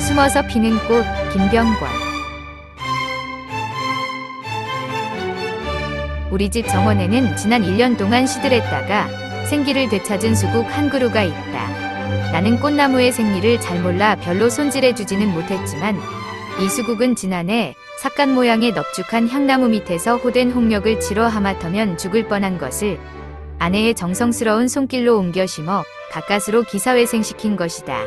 숨어서 피는 꽃, 김병권. 우리 집 정원에는 지난 1년 동안 시들했다가 생기를 되찾은 수국 한 그루가 있다. 나는 꽃나무의 생리를 잘 몰라 별로 손질해주지는 못했지만 이 수국은 지난해 삭간 모양의 넙죽한 향나무 밑에서 호된 홍력을 치러 하마터면 죽을 뻔한 것을 아내의 정성스러운 손길로 옮겨 심어 가까스로 기사회생시킨 것이다.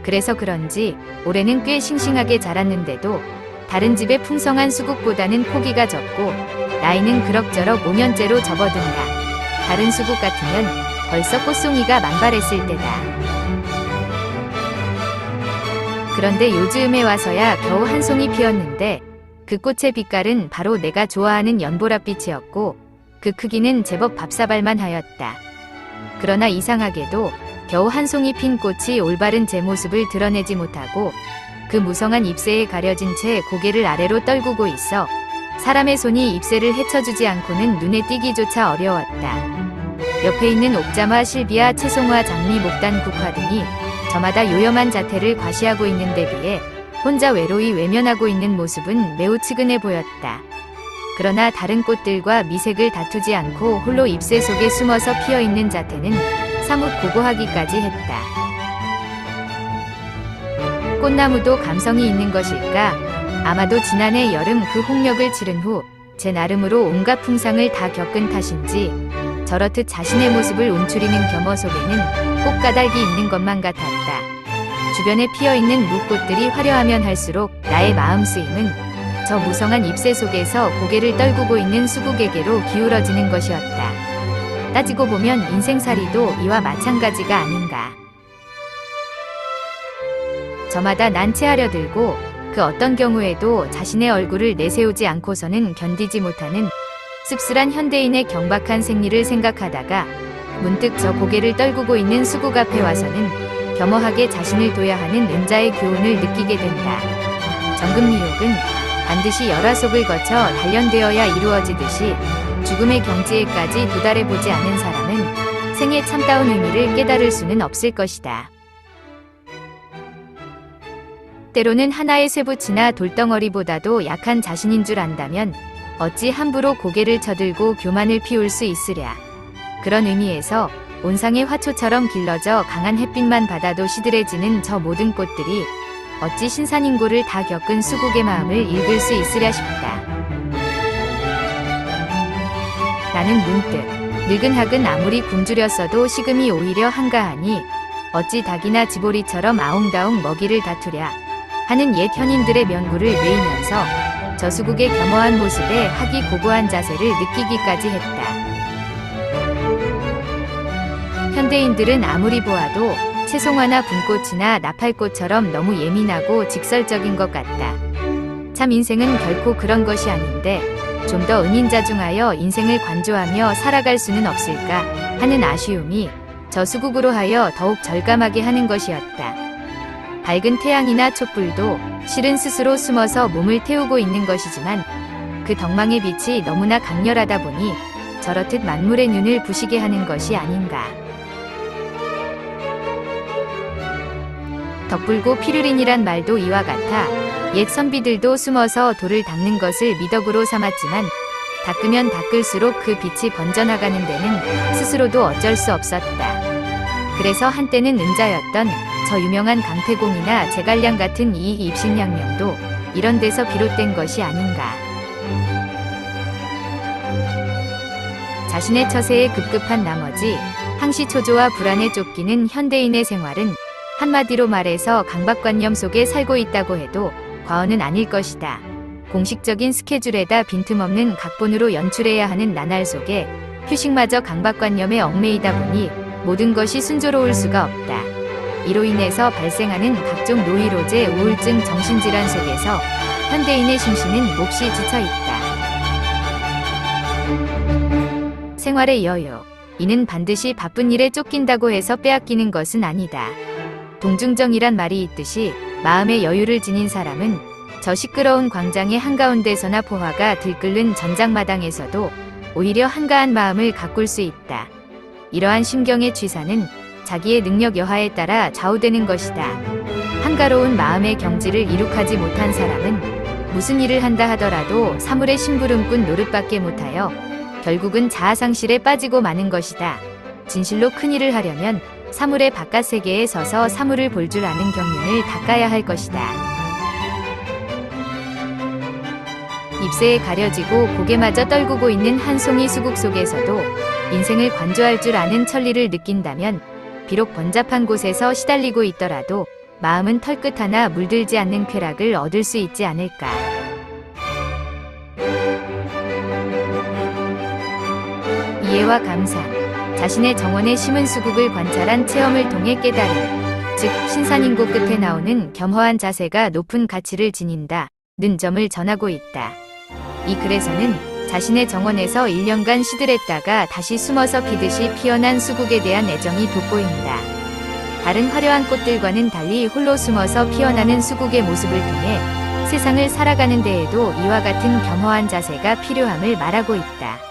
그래서 그런지 올해는 꽤 싱싱하게 자랐는데도 다른 집의 풍성한 수국보다는 포기가 적고 나이는 그럭저럭 5년째로 접어든다. 다른 수국 같으면 벌써 꽃송이가 만발했을 때다. 그런데 요즘에 와서야 겨우 한 송이 피었는데 그 꽃의 빛깔은 바로 내가 좋아하는 연보랏빛이었고 그 크기는 제법 밥사발만 하였다. 그러나 이상하게도 겨우 한 송이 핀 꽃이 올바른 제 모습을 드러내지 못하고 그 무성한 잎새에 가려진 채 고개를 아래로 떨구고 있어 사람의 손이 잎새를 헤쳐주지 않고는 눈에 띄기조차 어려웠다. 옆에 있는 옥자마, 실비아, 채송화, 장미, 목단, 국화 등이 저마다 요염한 자태를 과시하고 있는 데 비해 혼자 외로이 외면하고 있는 모습은 매우 측은해 보였다. 그러나 다른 꽃들과 미색을 다투지 않고 홀로 잎새 속에 숨어서 피어있는 자태는 사뭇 고고하기까지 했다. 꽃나무도 감성이 있는 것일까? 아마도 지난해 여름 그 홍력을 치른 후 제 나름으로 온갖 풍상을 다 겪은 탓인지 저렇듯 자신의 모습을 움츠리는 겸허 속에는 꽃가닥이 있는 것만 같았다. 주변에 피어있는 무꽃들이 화려하면 할수록 나의 마음 쓰임은 저 무성한 잎새 속에서 고개를 떨구고 있는 수국에게로 기울어지는 것이었다. 따지고 보면 인생살이도 이와 마찬가지가 아닌가. 저마다 난체하려 들고 그 어떤 경우에도 자신의 얼굴을 내세우지 않고서는 견디지 못하는 씁쓸한 현대인의 경박한 생리를 생각하다가 문득 저 고개를 떨구고 있는 수국 앞에 와서는 겸허하게 자신을 둬야 하는 은자의 교훈을 느끼게 된다. 정금미욕은 반드시 열화속을 거쳐 단련되어야 이루어지듯이 죽음의 경지에까지 도달해보지 않은 사람은 생의 참다운 의미를 깨달을 수는 없을 것이다. 때로는 하나의 쇠붙이나 돌덩어리보다도 약한 자신인 줄 안다면 어찌 함부로 고개를 쳐들고 교만을 피울 수 있으랴. 그런 의미에서 온상의 화초처럼 길러져 강한 햇빛만 받아도 시들해지는 저 모든 꽃들이 어찌 신산인고를 다 겪은 수국의 마음을 읽을 수 있으랴 싶다. 나는 문득 늙은 학은 아무리 굶주렸어도 식음이 오히려 한가하니 어찌 닭이나 지보리처럼 아웅다웅 먹이를 다투랴 하는 옛 현인들의 명구를 외이면서 저 수국의 겸허한 모습에 학이 고고한 자세를 느끼기까지 했다. 현대인들은 아무리 보아도 채송화나 분꽃이나 나팔꽃처럼 너무 예민하고 직설적인 것 같다. 참 인생은 결코 그런 것이 아닌데 좀 더 은인자중하여 인생을 관조하며 살아갈 수는 없을까 하는 아쉬움이 저 수국으로 하여 더욱 절감하게 하는 것이었다. 밝은 태양이나 촛불도 실은 스스로 숨어서 몸을 태우고 있는 것이지만 그 덕망의 빛이 너무나 강렬하다 보니 저렇듯 만물의 눈을 부시게 하는 것이 아닌가. 덕불고 피르린이란 말도 이와 같아 옛 선비들도 숨어서 돌을 닦는 것을 미덕으로 삼았지만 닦으면 닦을수록 그 빛이 번져나가는 데는 스스로도 어쩔 수 없었다. 그래서 한때는 은자였던 저 유명한 강태공이나 제갈량 같은 이 입신양명도 이런 데서 비롯된 것이 아닌가. 자신의 처세에 급급한 나머지 항시초조와 불안에 쫓기는 현대인의 생활은 한마디로 말해서 강박관념 속에 살고 있다고 해도 과언은 아닐 것이다. 공식적인 스케줄에다 빈틈없는 각본으로 연출해야 하는 나날 속에 휴식마저 강박관념에 얽매이다 보니 모든 것이 순조로울 수가 없다. 이로 인해서 발생하는 각종 노이로제, 우울증, 정신질환 속에서 현대인의 심신은 몹시 지쳐있다. 생활의 여유, 이는 반드시 바쁜 일에 쫓긴다고 해서 빼앗기는 것은 아니다. 동중정이란 말이 있듯이 마음의 여유를 지닌 사람은 저 시끄러운 광장의 한가운데서나 포화가 들끓는 전장마당에서도 오히려 한가한 마음을 가꿀 수 있다. 이러한 심경의 취사는 자기의 능력 여하에 따라 좌우되는 것이다. 한가로운 마음의 경지를 이룩하지 못한 사람은 무슨 일을 한다 하더라도 사물의 심부름꾼 노릇밖에 못하여 결국은 자아상실에 빠지고 마는 것이다. 진실로 큰 일을 하려면 사물의 바깥 세계에 서서 사물을 볼 줄 아는 경륜을 닦아야 할 것이다. 잎새에 가려지고 고개마저 떨구고 있는 한 송이 수국 속에서도 인생을 관조할 줄 아는 천리를 느낀다면 비록 번잡한 곳에서 시달리고 있더라도 마음은 털끝 하나 물들지 않는 쾌락을 얻을 수 있지 않을까. 이해와 감사. 자신의 정원에 심은 수국을 관찰한 체험을 통해 깨달음, 즉 신산인고 끝에 나오는 겸허한 자세가 높은 가치를 지닌다 는 점을 전하고 있다. 이 글에서는 자신의 정원에서 1년간 시들했다가 다시 숨어서 피듯이 피어난 수국에 대한 애정이 돋보인다. 다른 화려한 꽃들과는 달리 홀로 숨어서 피어나는 수국의 모습을 통해 세상을 살아가는 데에도 이와 같은 겸허한 자세가 필요함을 말하고 있다.